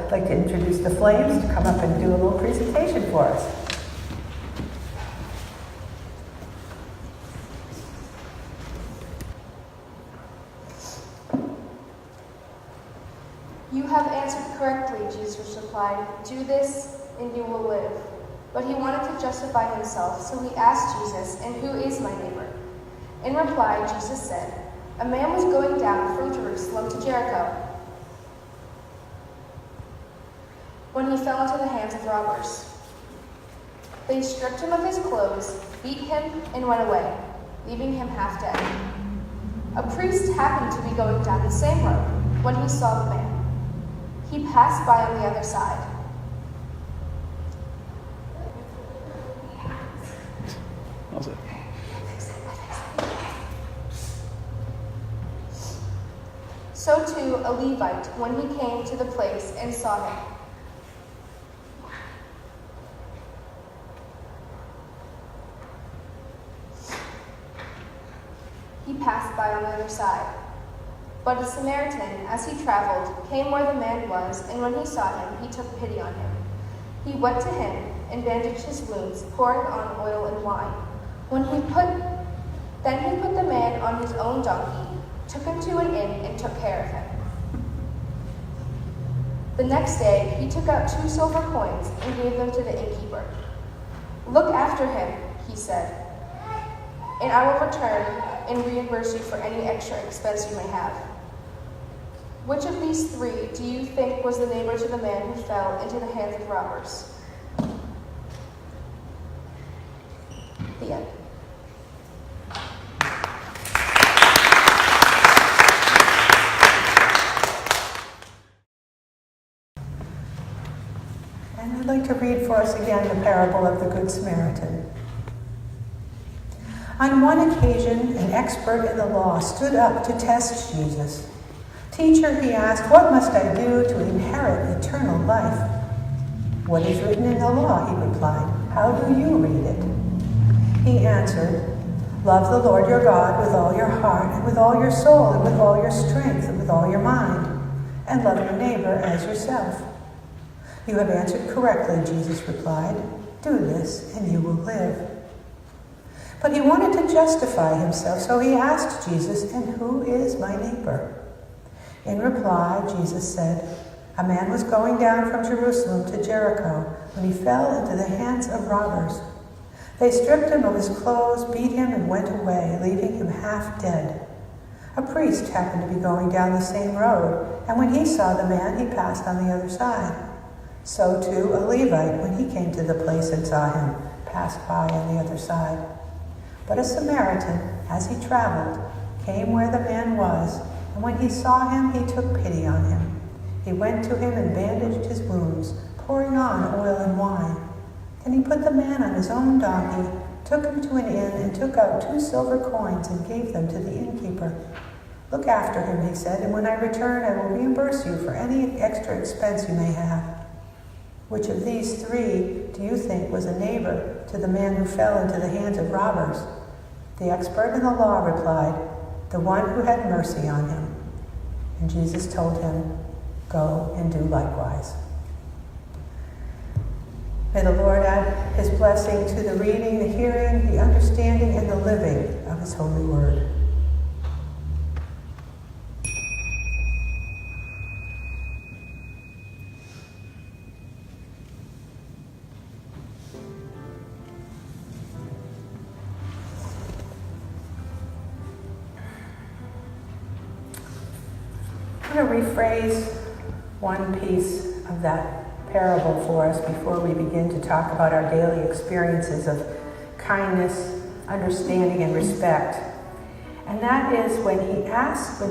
I'd like to introduce the Flames to come up and do a little presentation for us. You have answered correctly, Jesus replied. Do this, and you will live. But he wanted to justify himself, so he asked Jesus, and who is my neighbor? In reply, Jesus said, a man was going down from Jerusalem to Jericho when he fell into the hands of robbers. They stripped him of his clothes, beat him, and went away, leaving him half dead. A priest happened to be going down the same road when he saw the man. He passed by on the other side. So too a Levite, when he came to the place and saw him. He passed by on the other side. But a Samaritan, as he traveled, came where the man was, and when he saw him, he took pity on him. He went to him and bandaged his wounds, pouring on oil and wine. Then he put the man on his own donkey, took him to an inn, and took care of him. The next day, he took out 2 silver coins and gave them to the innkeeper. Look after him, he said, and I will return and reimburse you for any extra expense you may have. Which of these 3 do you think was the neighbor to the man who fell into the hands of robbers? The end. And I'd like to read for us again the parable of the Good Samaritan. On one occasion, an expert in the law stood up to test Jesus. Teacher, he asked, what must I do to inherit eternal life? What is written in the law, he replied. How do you read it? He answered, love the Lord your God with all your heart, and with all your soul, and with all your strength, and with all your mind, and love your neighbor as yourself. You have answered correctly, Jesus replied. Do this, and you will live. But he wanted to justify himself, so he asked Jesus, and who is my neighbor? In reply, Jesus said, a man was going down from Jerusalem to Jericho when he fell into the hands of robbers. They stripped him of his clothes, beat him, and went away, leaving him half dead. A priest happened to be going down the same road, and when he saw the man, he passed on the other side. So too a Levite, when he came to the place and saw him, passed by on the other side. But a Samaritan, as he traveled, came where the man was, and when he saw him, he took pity on him. He went to him and bandaged his wounds, pouring on oil and wine. Then he put the man on his own donkey, took him to an inn, and took out 2 silver coins and gave them to the innkeeper. Look after him, he said, and when I return, I will reimburse you for any extra expense you may have. Which of these 3 do you think was a neighbor to the man who fell into the hands of robbers? The expert in the law replied, the one who had mercy on him. And Jesus told him, go and do likewise. May the Lord add his blessing to the reading, the hearing, the understanding, and the living of his holy word. I'm going to rephrase one piece of that parable for us before we begin to talk about our daily experiences of kindness, understanding, and respect. And that is when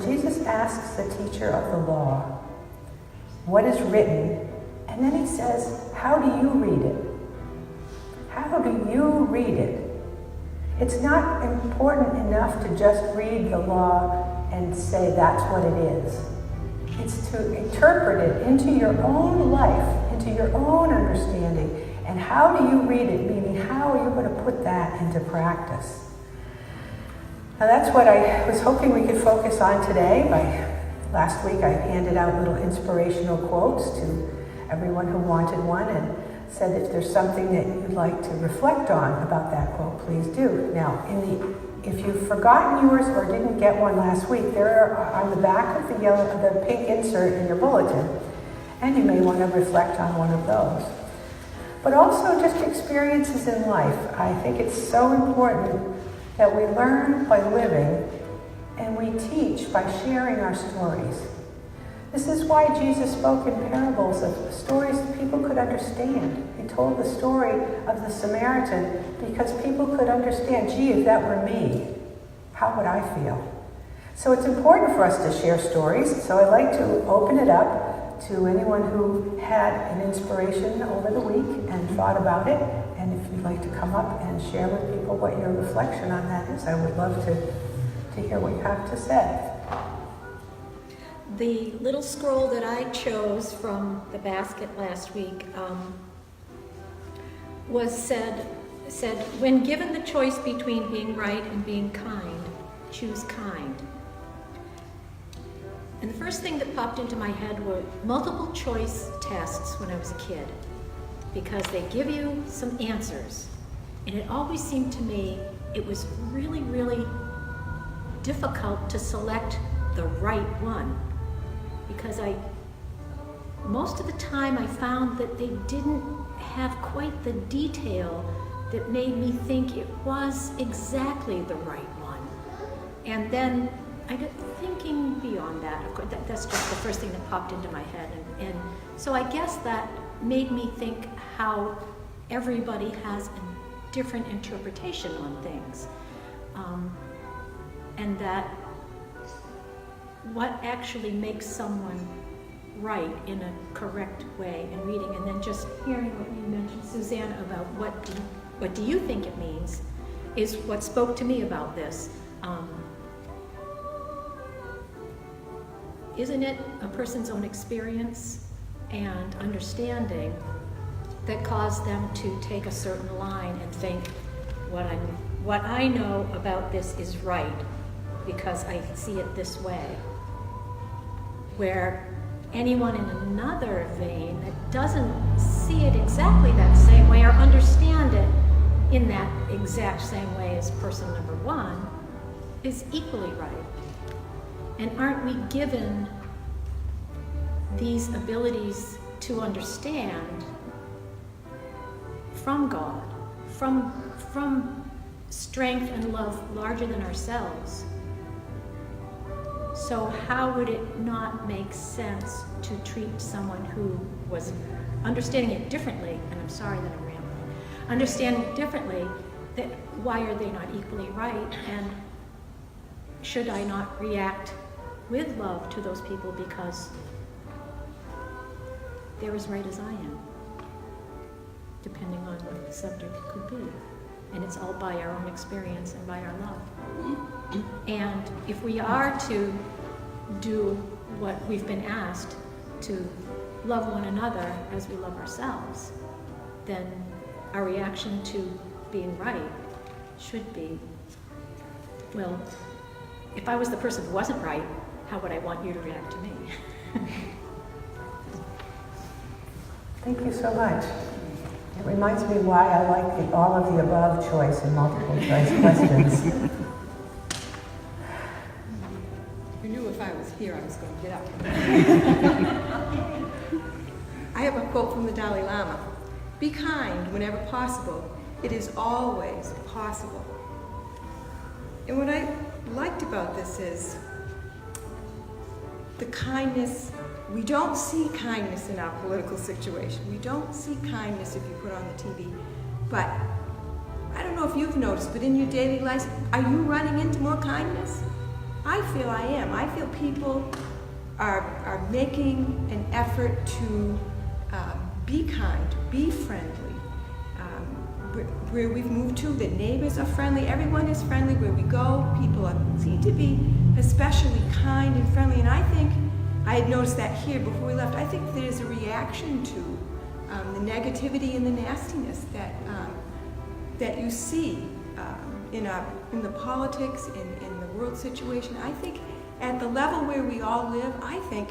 Jesus asks the teacher of the law, what is written? And then he says, how do you read it? How do you read it? It's not important enough to just read the law and say that's what it is. It's to interpret it into your own life, into your own understanding. And how do you read it? Meaning, how are you going to put that into practice? Now that's what I was hoping we could focus on today. Last week I handed out little inspirational quotes to everyone who wanted one and said if there's something that you'd like to reflect on about that quote, please do. Now, if you've forgotten yours or didn't get one last week, there are on the back of the pink insert in your bulletin, and you may want to reflect on one of those. But also just experiences in life. I think it's so important that we learn by living and we teach by sharing our stories. This is why Jesus spoke in parables of stories that people could understand. He told the story of the Samaritan because people could understand, gee, if that were me, how would I feel? So it's important for us to share stories. So I'd like to open it up to anyone who had an inspiration over the week and thought about it. And if you'd like to come up and share with people what your reflection on that is, I would love to hear what you have to say. The little scroll that I chose from the basket last week said, when given the choice between being right and being kind, choose kind. And the first thing that popped into my head were multiple choice tests when I was a kid, because they give you some answers. And it always seemed to me it was really, really difficult to select the right one. Because most of the time I found that they didn't have quite the detail that made me think it was exactly the right one. And then I got thinking beyond that. Of course, that's just the first thing that popped into my head. And so I guess that made me think how everybody has a different interpretation on things. And that what actually makes someone right in a correct way in reading, and then just hearing what you mentioned, Suzanne, about what do you think it means, is what spoke to me about this. Isn't it a person's own experience and understanding that caused them to take a certain line and think, what I know about this is right because I see it this way? Where anyone in another vein that doesn't see it exactly that same way or understand it in that exact same way as person number one is equally right. And aren't we given these abilities to understand from God, from strength and love larger than ourselves? So how would it not make sense to treat someone who was understanding it differently, and I'm sorry that I'm rambling, understanding it differently, that why are they not equally right? And should I not react with love to those people because they're as right as I am, depending on what the subject could be. And it's all by our own experience and by our love. And if we are to do what we've been asked, to love one another as we love ourselves, then our reaction to being right should be, well, if I was the person who wasn't right, how would I want you to react to me? Thank you so much. It reminds me why I like the all of the above choice in multiple choice questions. You knew if I was here, I was going to get up. I have a quote from the Dalai Lama. Be kind whenever possible. It is always possible. And what I liked about this is the kindness. We don't see kindness in our political situation. We don't see kindness if you put on the TV. But I don't know if you've noticed, but in your daily life, are you running into more kindness? I feel I am. I feel people are making an effort to be kind, be friendly. Where we've moved to, the neighbors are friendly. Everyone is friendly where we go. People seem to be especially kind and friendly. And I think I had noticed that here before we left. I think there's a reaction to the negativity and the nastiness that you see in the politics, in the world situation. I think at the level where we all live, I think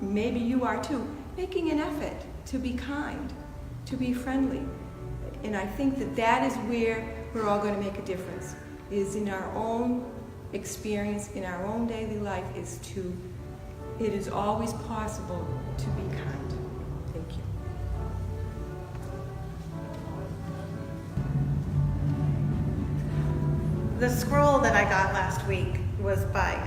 maybe you are too, making an effort to be kind, to be friendly. And I think that that is where we're all going to make a difference, is in our own experience, in our own daily life, it is always possible to be kind. Thank you. The scroll that I got last week was by,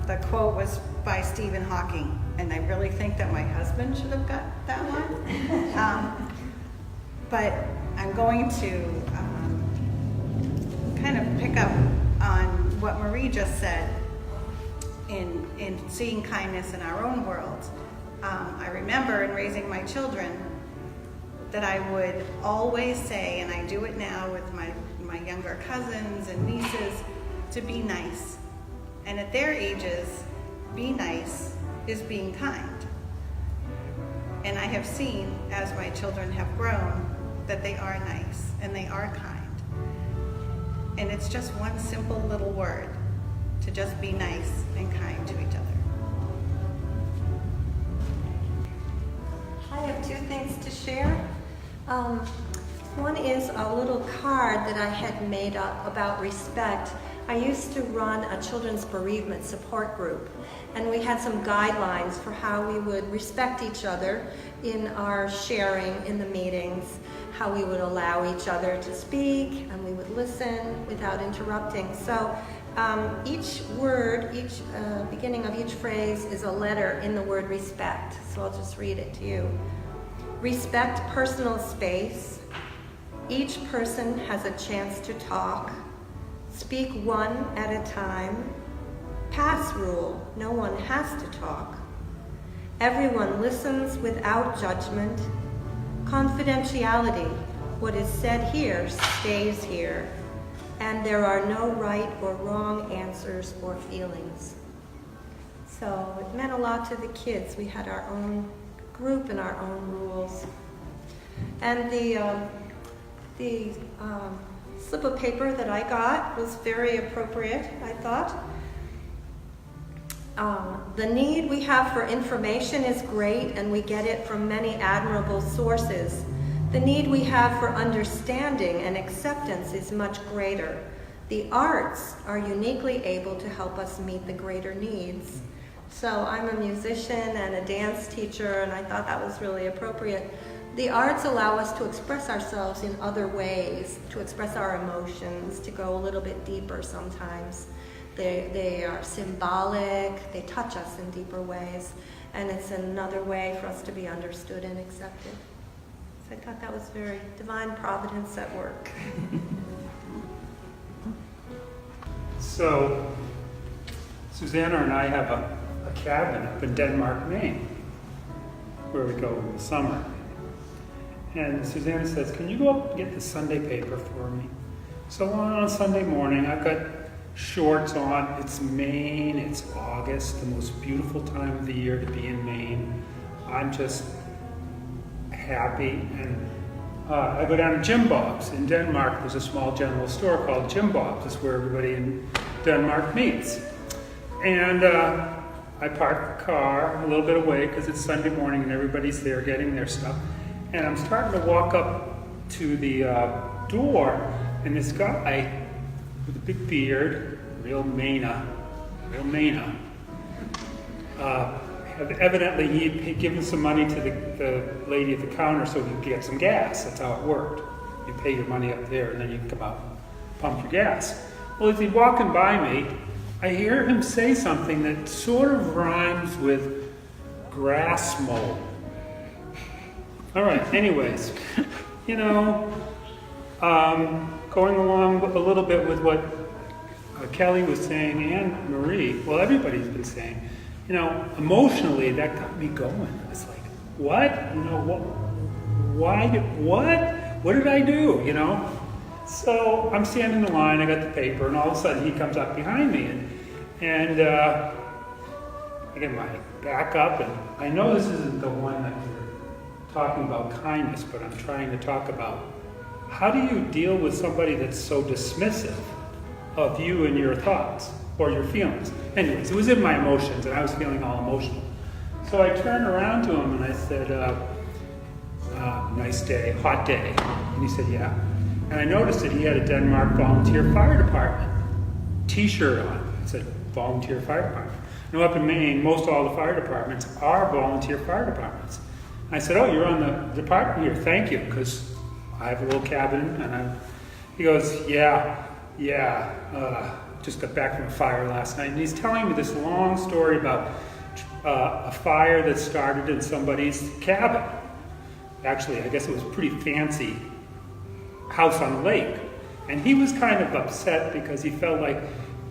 the quote was by Stephen Hawking, and I really think that my husband should have got that one. But I'm going to kind of pick up on what Marie just said in seeing kindness in our own world. I remember in raising my children that I would always say, and I do it now with my younger cousins and nieces, to be nice. And at their ages, be nice is being kind. And I have seen, as my children have grown, that they are nice and they are kind. And it's just one simple little word, to just be nice and kind to each other. I have two things to share. One is a little card that I had made up about respect. I used to run a children's bereavement support group, and we had some guidelines for how we would respect each other in our sharing in the meetings, how we would allow each other to speak, and we would listen without interrupting. So each word, each beginning of each phrase is a letter in the word respect. So I'll just read it to you. Respect personal space. Each person has a chance to talk. Speak one at a time. Pass rule. No one has to talk. Everyone listens without judgment. Confidentiality. What is said here stays here. And there are no right or wrong answers or feelings. So it meant a lot to the kids. We had our own group and our own rules. And the slip of paper that I got was very appropriate, I thought. The need we have for information is great, and we get it from many admirable sources. The need we have for understanding and acceptance is much greater. The arts are uniquely able to help us meet the greater needs. So I'm a musician and a dance teacher, and I thought that was really appropriate. The arts allow us to express ourselves in other ways, to express our emotions, to go a little bit deeper sometimes. They are symbolic, they touch us in deeper ways, and it's another way for us to be understood and accepted. So I thought that was very divine providence at work. So, Susanna and I have a cabin up in Denmark, Maine, where we go in the summer. And Susanna says, can you go up and get the Sunday paper for me? So on Sunday morning, I've got shorts on. It's Maine, it's August, the most beautiful time of the year to be in Maine. I'm just happy. And I go down to Jim Bob's. In Denmark, there's a small general store called Jim Bob's. It's where everybody in Denmark meets. And I park the car a little bit away because it's Sunday morning and everybody's there getting their stuff. And I'm starting to walk up to the door, and this guy with a big beard, real Maina, evidently he'd given some money to the lady at the counter so he could get some gas. That's how it worked. You pay your money up there, and then you can come out and pump your gas. Well, as he's walking by me, I hear him say something that sort of rhymes with grass mold. All right, anyways, going along a little bit with what Kelly was saying and Marie, well, everybody's been saying, emotionally that got me going. It's like, what? What did I do, So I'm standing in line, I got the paper, and all of a sudden he comes up behind me, and I get my back up, and I know this isn't the one that you're talking about kindness, but I'm trying to talk about how do you deal with somebody that's so dismissive of you and your thoughts or your feelings. Anyways, it was in my emotions, and I was feeling all emotional. So I turned around to him and I said, nice day, hot day. And he said, yeah. And I noticed that he had a Denmark Volunteer Fire Department t-shirt on. It said Volunteer Fire Department. Now up in Maine, most all the fire departments are volunteer fire departments. I said, oh, you're on the department here, thank you, because I have a little cabin. And he goes, yeah, just got back from a fire last night. And he's telling me this long story about a fire that started in somebody's cabin. Actually, I guess it was a pretty fancy house on the lake. And he was kind of upset because he felt like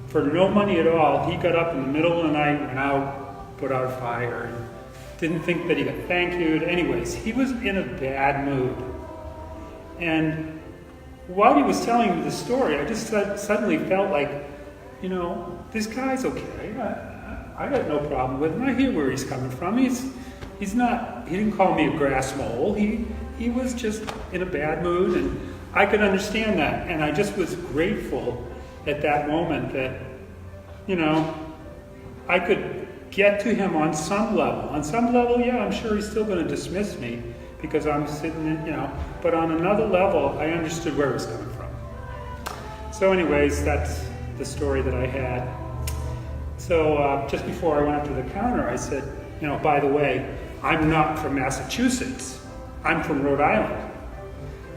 for no money at all, he got up in the middle of the night, went out, put out a fire, and didn't think that he got thank you'd. Anyways, he was in a bad mood. And while he was telling me the story, I just suddenly felt like, this guy's okay. I got no problem with him. I hear where he's coming from. He didn't call me a grass mole. He was just in a bad mood, and I could understand that. And I just was grateful at that moment that, I could get to him on some level. On some level, yeah, I'm sure he's still going to dismiss me because I'm sitting in, but on another level, I understood where it was coming from. So anyways, that's the story that I had. So just before I went up to the counter, I said, by the way, I'm not from Massachusetts. I'm from Rhode Island.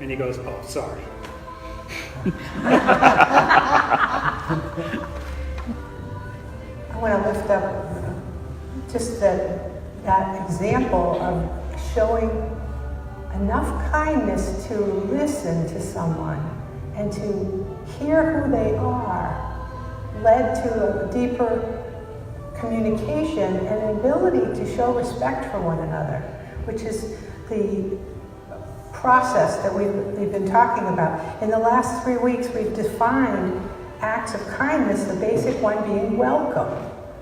And he goes, oh, sorry. I want to lift up just that example of showing enough kindness to listen to someone and to hear who they are led to a deeper communication and an ability to show respect for one another, which is the process that we've been talking about. In the last 3 weeks, we've defined acts of kindness, the basic one being welcome,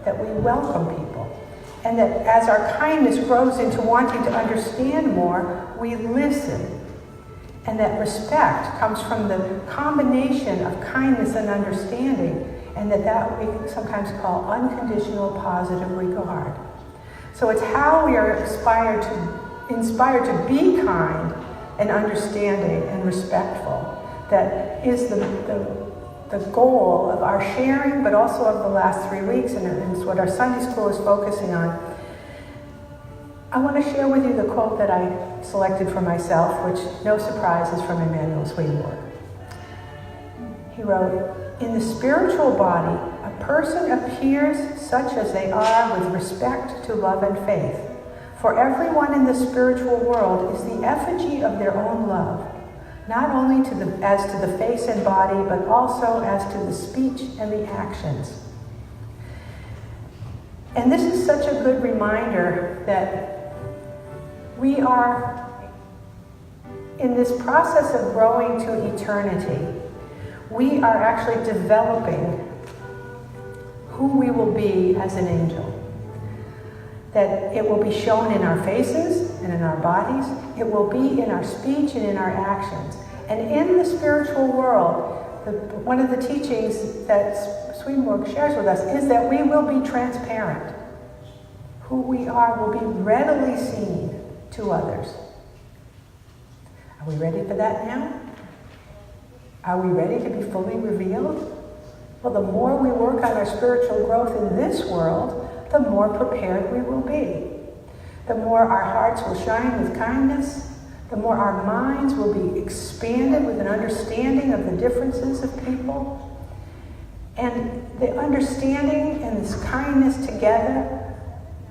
that we welcome people. And that as our kindness grows into wanting to understand more, we listen. And that respect comes from the combination of kindness and understanding, and that we sometimes call unconditional positive regard. So it's how we are inspired to be kind and understanding and respectful that is the goal of our sharing, but also of the last 3 weeks, and it's what our Sunday school is focusing on. I want to share with you the quote that I selected for myself, which, no surprise, is from Emanuel Swedenborg. He wrote, "In the spiritual body, a person appears such as they are with respect to love and faith. For everyone in the spiritual world is the effigy of their own love, not only as to the face and body, but also as to the speech and the actions." And this is such a good reminder that we are in this process of growing to eternity. We are actually developing who we will be as an angel. That it will be shown in our faces and in our bodies. It will be in our speech and in our actions. And in the spiritual world, one of the teachings that Swedenborg shares with us is that we will be transparent. Who we are will be readily seen to others. Are we ready for that now? Are we ready to be fully revealed? Well, the more we work on our spiritual growth in this world, the more prepared we will be. The more our hearts will shine with kindness, the more our minds will be expanded with an understanding of the differences of people. And the understanding and this kindness together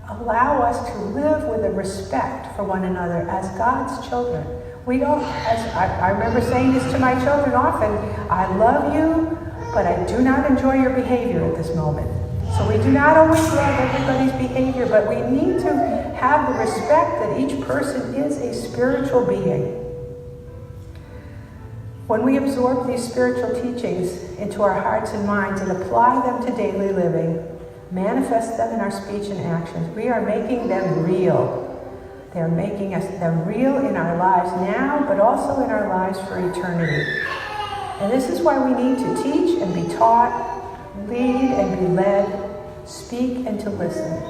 allow us to live with a respect for one another as God's children. We don't, as I remember saying this to my children often, I love you, but I do not enjoy your behavior at this moment. So we do not always love everybody's behavior, but we need to have the respect that each person is a spiritual being. When we absorb these spiritual teachings into our hearts and minds and apply them to daily living, manifest them in our speech and actions, we are making them real. They're making them real in our lives now, but also in our lives for eternity. And this is why we need to teach and be taught, lead and be led, speak and to listen,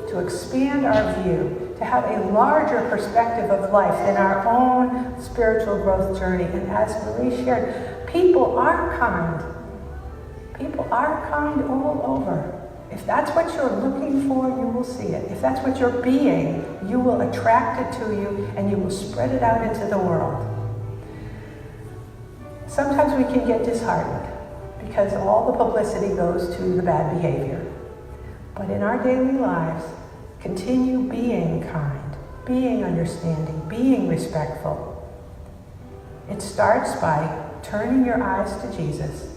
to expand our view, to to have a larger perspective of life than our own spiritual growth journey. And as Marie shared, people are kind. People are kind all over. If that's what you're looking for, you will see it. If that's what you're being, you will attract it to you and you will spread it out into the world. Sometimes we can get disheartened because all the publicity goes to the bad behavior. But in our daily lives, continue being kind, being understanding, being respectful. It starts by turning your eyes to Jesus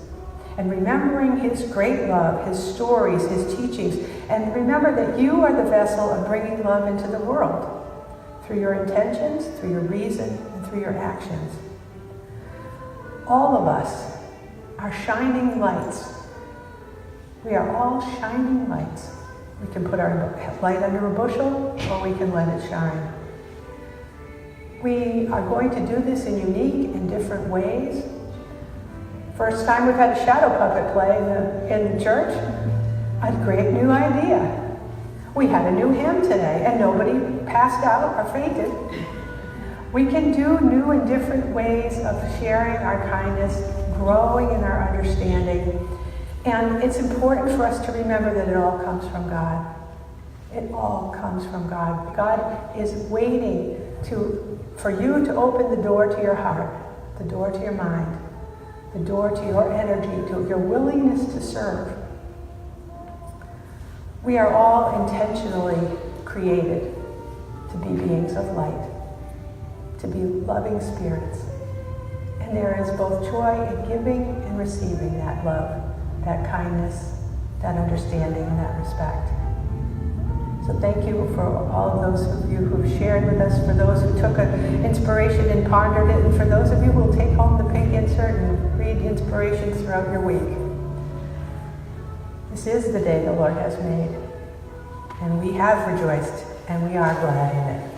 and remembering his great love, his stories, his teachings, and remember that you are the vessel of bringing love into the world through your intentions, through your reason, and through your actions. All of us are shining lights. We are all shining lights. We can put our light under a bushel, or we can let it shine. We are going to do this in unique and different ways. First time we've had a shadow puppet play in the church, a great new idea. We had a new hymn today, and nobody passed out or fainted. We can do new and different ways of sharing our kindness, growing in our understanding. And it's important for us to remember that it all comes from God. It all comes from God. God is waiting for you to open the door to your heart, the door to your mind, the door to your energy, to your willingness to serve. We are all intentionally created to be beings of light, to be loving spirits. And there is both joy in giving and receiving that love, that kindness, that understanding, and that respect. So thank you for all of those of you who've shared with us, for those who took an inspiration and pondered it, and for those of you who will take home the pink insert and read inspirations throughout your week. This is the day the Lord has made, and we have rejoiced, and we are glad in it.